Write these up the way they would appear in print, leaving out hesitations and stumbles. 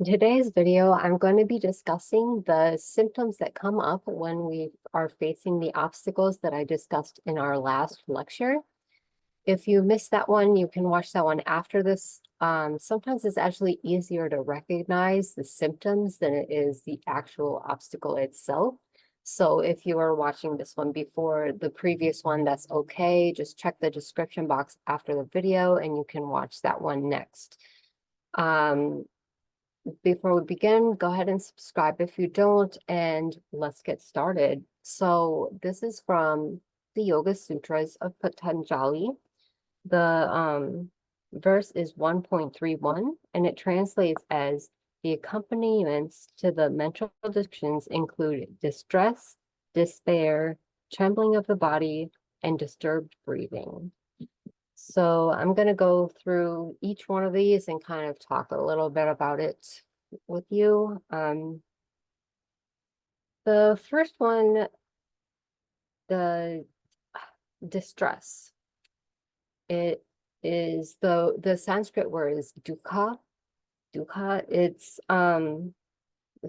In today's video, I'm going to be discussing the symptoms that come up when we are facing the obstacles that I discussed in our last lecture. If you missed that one, you can watch that one after this. Sometimes it's actually easier to recognize the symptoms than it is the actual obstacle itself. So if you are watching this one before the previous one, that's okay. Just check the description box after the video and you can watch that one next. Before we begin, go ahead and subscribe if you don't, and let's get started. So this is from the Yoga Sutras of Patanjali. The verse is 1.31, and it translates as the accompaniments to the mental addictions include distress, despair, trembling of the body, and disturbed breathing. So I'm going to go through each one of these and kind of talk a little bit about it with you. The first one, the distress. It is the Sanskrit word is dukkha. Dukkha. It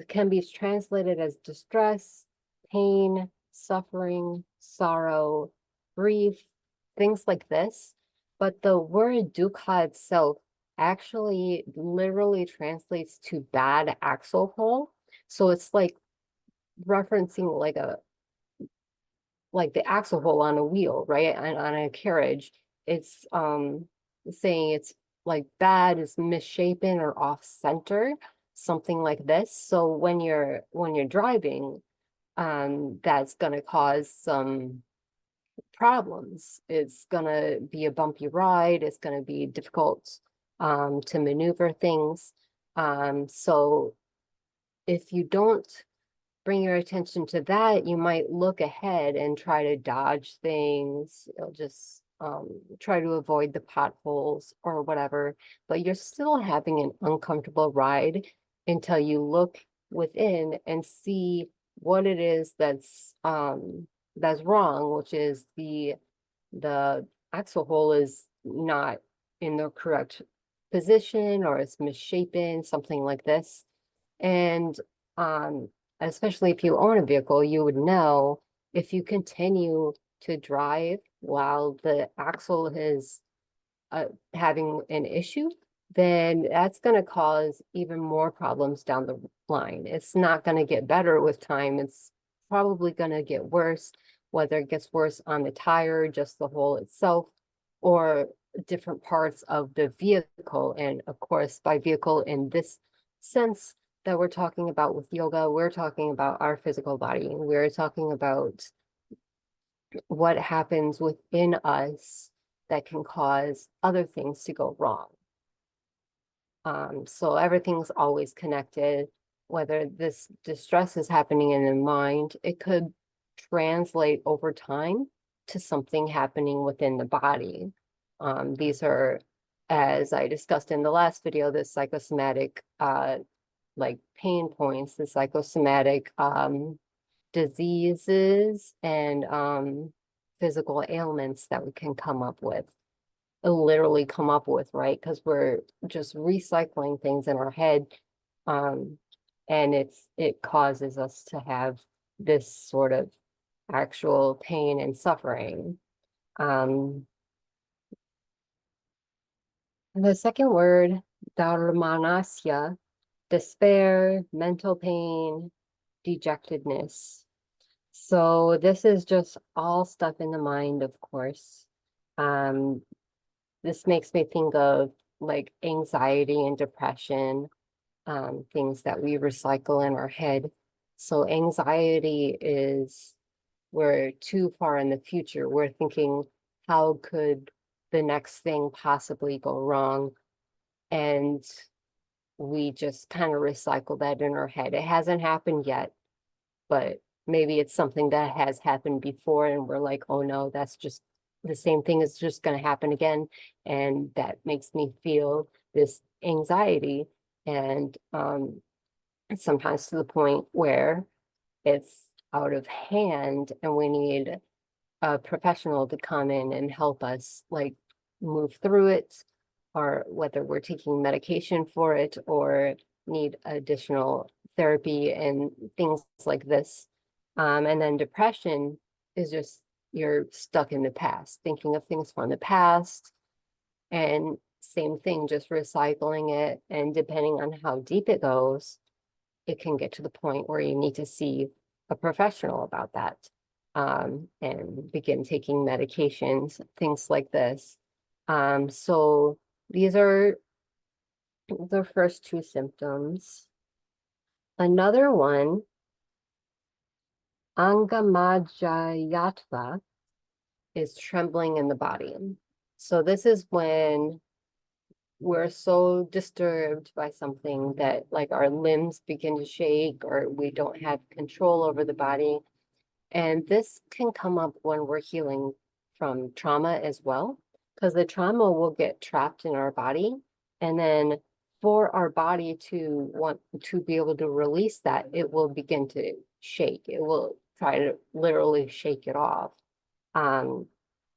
can be translated as distress, pain, suffering, sorrow, grief, things like this. But the word dukkha itself actually literally translates to bad axle hole. So it's like referencing like the axle hole on a wheel, right? On a carriage. It's saying it's like bad, is misshapen or off center, something like this. So when you're driving, that's gonna cause some problems. It's gonna be a bumpy ride. It's gonna be difficult to maneuver things. So if you don't bring your attention to that, you might look ahead and try to dodge things. You'll just try to avoid the potholes or whatever, but you're still having an uncomfortable ride until you look within and see what it is that's wrong, which is the axle hole is not in the correct position or it's misshapen, something like this. And especially if you own a vehicle, you would know if you continue to drive while the axle is having an issue, then that's going to cause even more problems down the line. It's not going to get better with time. It's probably going to get worse, whether it gets worse on the tire, just the hole itself, or different parts of the vehicle. And of course, by vehicle in this sense that we're talking about with yoga, we're talking about our physical body. We're talking about what happens within us that can cause other things to go wrong. So everything's always connected. Whether this distress is happening in the mind, it could translate over time to something happening within the body. These are, as I discussed in the last video, the psychosomatic like pain points, the psychosomatic diseases and physical ailments that we can come up with, literally come up with, right? Because we're just recycling things in our head, and it causes us to have this sort of actual pain and suffering. The second word, dharmanasya, despair, mental pain, dejectedness. So this is just all stuff in the mind, of course. This makes me think of like anxiety and depression, things that we recycle in our head. So anxiety is we're too far in the future. We're thinking, how could the next thing possibly go wrong? And we just kind of recycle that in our head. It hasn't happened yet, but maybe it's something that has happened before and we're like, oh no, that's just the same thing is just going to happen again. And that makes me feel this anxiety. And sometimes to the point where it's out of hand and we need a professional to come in and help us like move through it, or whether we're taking medication for it or need additional therapy and things like this. And then depression is just you're stuck in the past, thinking of things from the past, and same thing, just recycling it. And depending on how deep it goes, it can get to the point where you need to see a professional about that, and begin taking medications, things like this. So these are the first two symptoms. Another one, Angamajayatva, is trembling in the body. So this is when we're so disturbed by something that like our limbs begin to shake or we don't have control over the body. And this can come up when we're healing from trauma as well, because the trauma will get trapped in our body. And then for our body to want to be able to release that, it will begin to shake. It will try to literally shake it off. Um,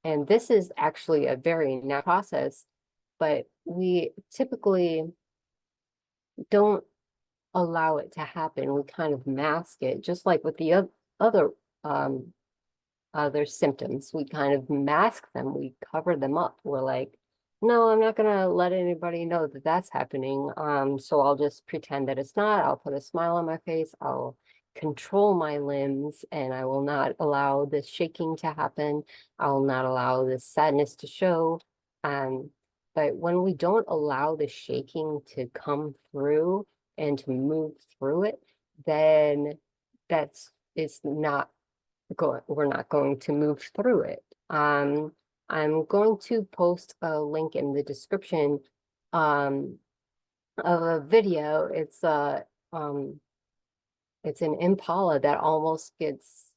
and this is actually a very natural process, but we typically don't allow it to happen. We kind of mask it, just like with the other um, other symptoms. We kind of mask them, we cover them up. We're like, no, I'm not gonna let anybody know that that's happening. So I'll just pretend that it's not. I'll put a smile on my face. I'll control my limbs and I will not allow this shaking to happen. I will not allow this sadness to show. Um, but when we don't allow the shaking to come through and to move through it, then that's it's not we're not going to move through it. I'm going to post a link in the description of a video. It's an impala that almost gets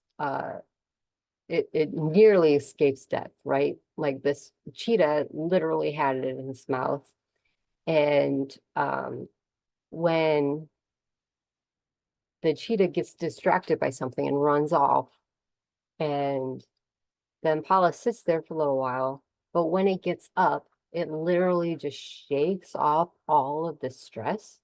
it nearly escapes death, right? Like this cheetah literally had it in his mouth. And when the cheetah gets distracted by something and runs off, and the impala sits there for a little while, but when it gets up, it literally just shakes off all of the stress,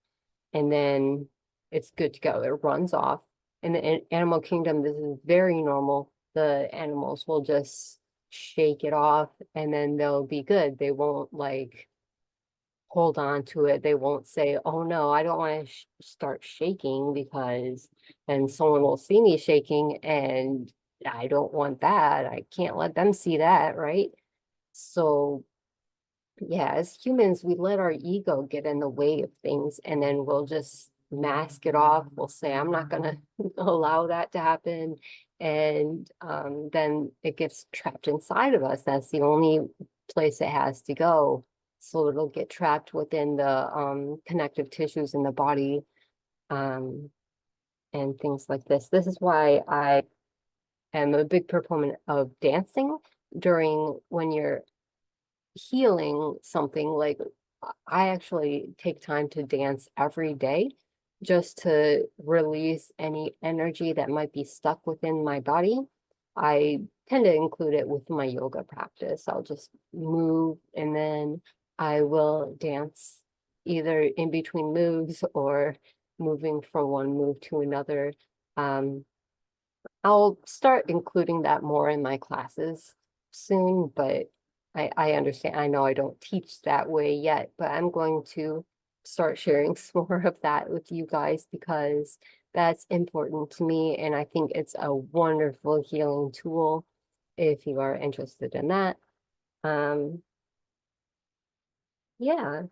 and then it's good to go. It runs off. In the animal kingdom, this is very normal. The animals will just shake it off, and then they'll be good. They won't like hold on to it. They won't say, oh no, I don't want to start shaking because then someone will see me shaking and I don't want that. I can't let them see that, right? So yeah, as humans, we let our ego get in the way of things and then we'll just mask it off. We'll say, I'm not gonna allow that to happen. And then it gets trapped inside of us. That's the only place it has to go. So it'll get trapped within the connective tissues in the body, um, and things like this. This is why I am a big proponent of dancing during when you're healing something. Like I actually take time to dance every day just to release any energy that might be stuck within my body. I tend to include it with my yoga practice. I'll just move and then I will dance either in between moves or moving from one move to another. Um, I'll start including that more in my classes soon, but I understand. I know I don't teach that way yet, but I'm going to start sharing some more of that with you guys because that's important to me. And I think it's a wonderful healing tool if you are interested in that. Um, yeah.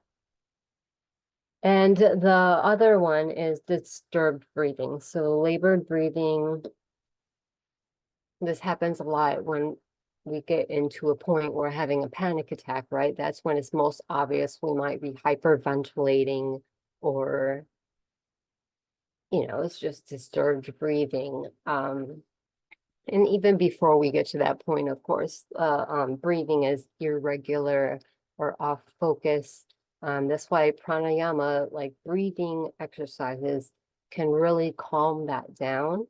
And the other one is disturbed breathing. So labored breathing, this happens a lot when we get into a point where we're having a panic attack, right? That's when it's most obvious we might be hyperventilating or, it's just disturbed breathing. And even before we get to that point, of course, breathing is irregular or off focus. That's why pranayama, like breathing exercises, can really calm that down,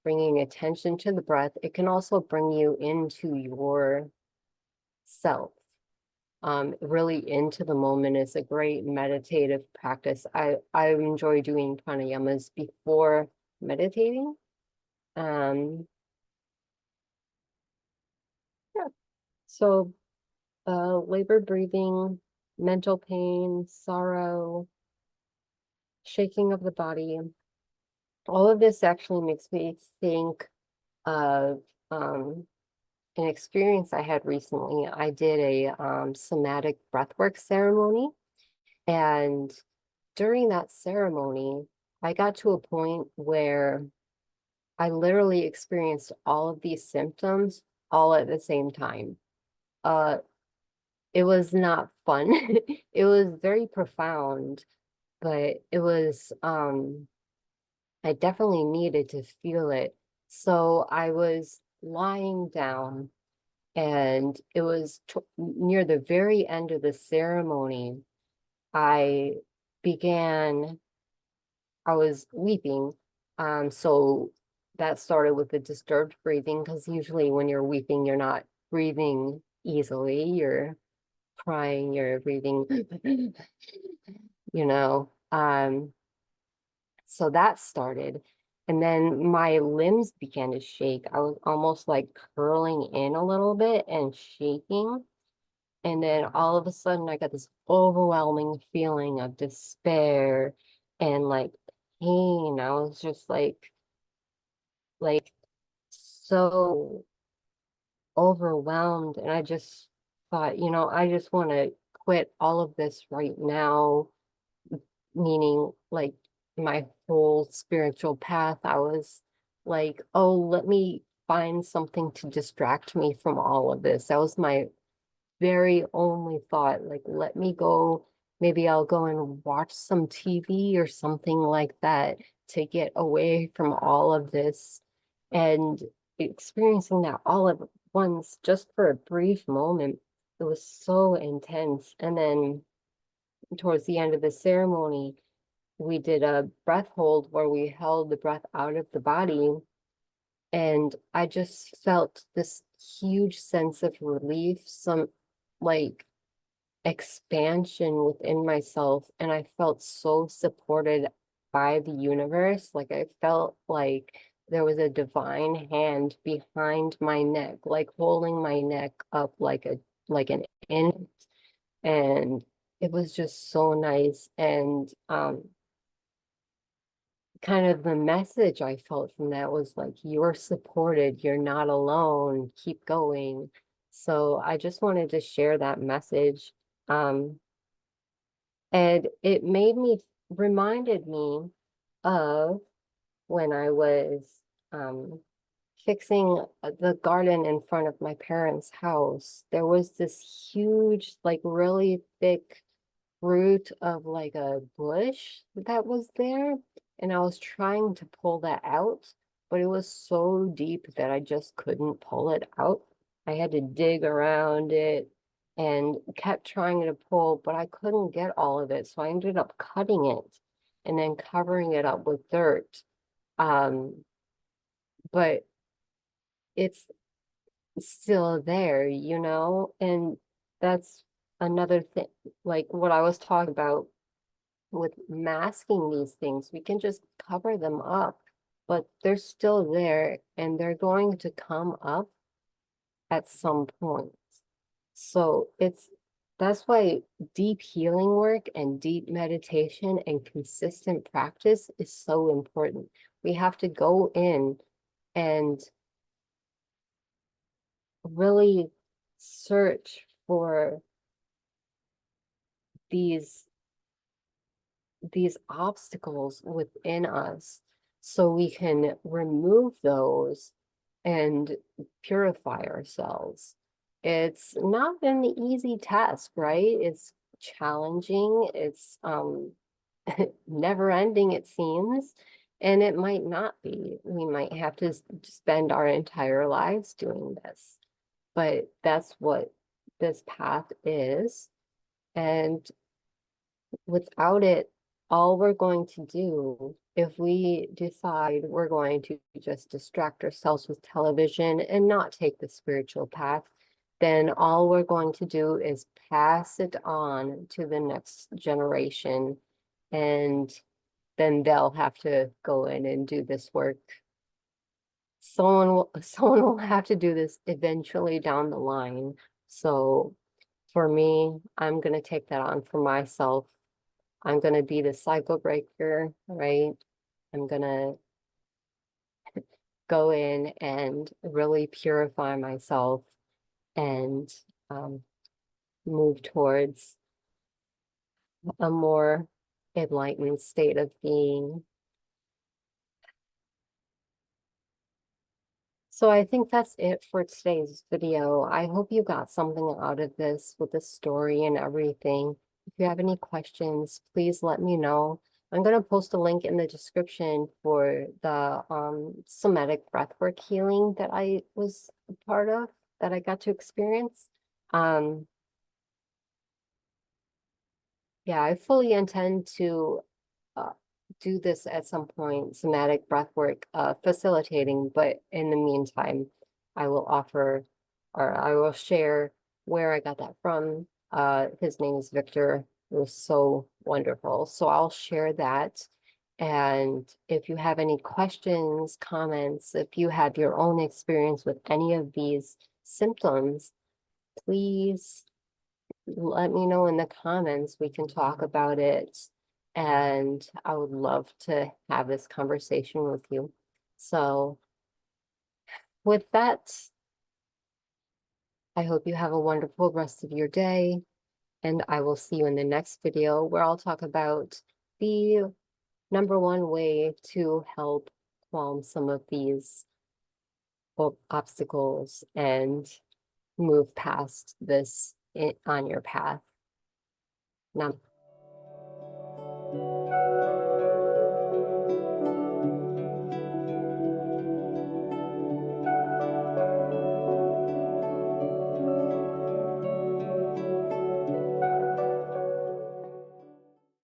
bringing attention to the breath. It can also bring you into your self. really into the moment is a great meditative practice. I enjoy doing pranayamas before meditating. Um, yeah. So labor breathing, mental pain, sorrow, shaking of the body, all of this actually makes me think of an experience I had recently. I did a somatic breathwork ceremony, and during that ceremony, I got to a point where I literally experienced all of these symptoms all at the same time. Uh, it was not fun. It was very profound, but it was I definitely needed to feel it. So I was lying down, and it was t near the very end of the ceremony. I began, I was weeping. So that started with the disturbed breathing, because usually when you're weeping, you're not breathing easily. You're crying, you're breathing, you know. So that started. And then my limbs began to shake. I was almost like curling in a little bit and shaking. And then all of a sudden, I got this overwhelming feeling of despair and like pain. I was just like so overwhelmed. And I just thought, I just want to quit all of this right now, meaning like my whole spiritual path. I was like, oh, let me find something to distract me from all of this. That was my very only thought, like, let me go, maybe I'll go and watch some TV or something like that to get away from all of this. And experiencing that all at once, just for a brief moment, it was so intense. And then towards the end of the ceremony, we did a breath hold where we held the breath out of the body. And I just felt this huge sense of relief, some like expansion within myself, and I felt so supported by the universe. Like I felt like there was a divine hand behind my neck, like holding my neck up like an infant. And it was just so nice. And kind of the message I felt from that was like, you're supported, you're not alone, keep going. So I just wanted to share that message. Um, And it reminded me of when I was um, fixing the garden in front of my parents' house. There was this huge, like really thick root of like a bush that was there. And I was trying to pull that out, but it was so deep that I just couldn't pull it out. I had to dig around it and kept trying to pull, but I couldn't get all of it. So I ended up cutting it and then covering it up with dirt. Um, but it's still there, and that's another thing, like what I was talking about with masking these things. We can just cover them up, but they're still there and they're going to come up at some point. So that's why deep healing work and deep meditation and consistent practice is so important. We have to go in and really search for these these obstacles within us so we can remove those and purify ourselves. It's not an easy task, right? It's challenging. It's never ending, it seems. And it might not be. We might have to spend our entire lives doing this. But that's what this path is. And without it, all we're going to do, if we decide we're going to just distract ourselves with television and not take the spiritual path, then all we're going to do is pass it on to the next generation, and then they'll have to go in and do this work. Someone will have to do this eventually down the line. So for me, I'm gonna take that on for myself. I'm gonna be the cycle breaker, right? I'm gonna go in and really purify myself and um, move towards a more enlightened state of being. So I think that's it for today's video. I hope you got something out of this with the story and everything. If you have any questions, please let me know. I'm going to post a link in the description for the somatic breathwork healing that I was a part of, that I got to experience. Um, yeah, I fully intend to uh, do this at some point, somatic breathwork facilitating, but in the meantime, I will offer or I will share where I got that from. His name is Victor. It was so wonderful. So I'll share that. And if you have any questions, comments, if you have your own experience with any of these symptoms, please let me know in the comments. We can talk about it. And I would love to have this conversation with you. So with that, I hope you have a wonderful rest of your day. And I will see you in the next video where I'll talk about the #1 way to help calm some of these obstacles and move past this on your path. Now,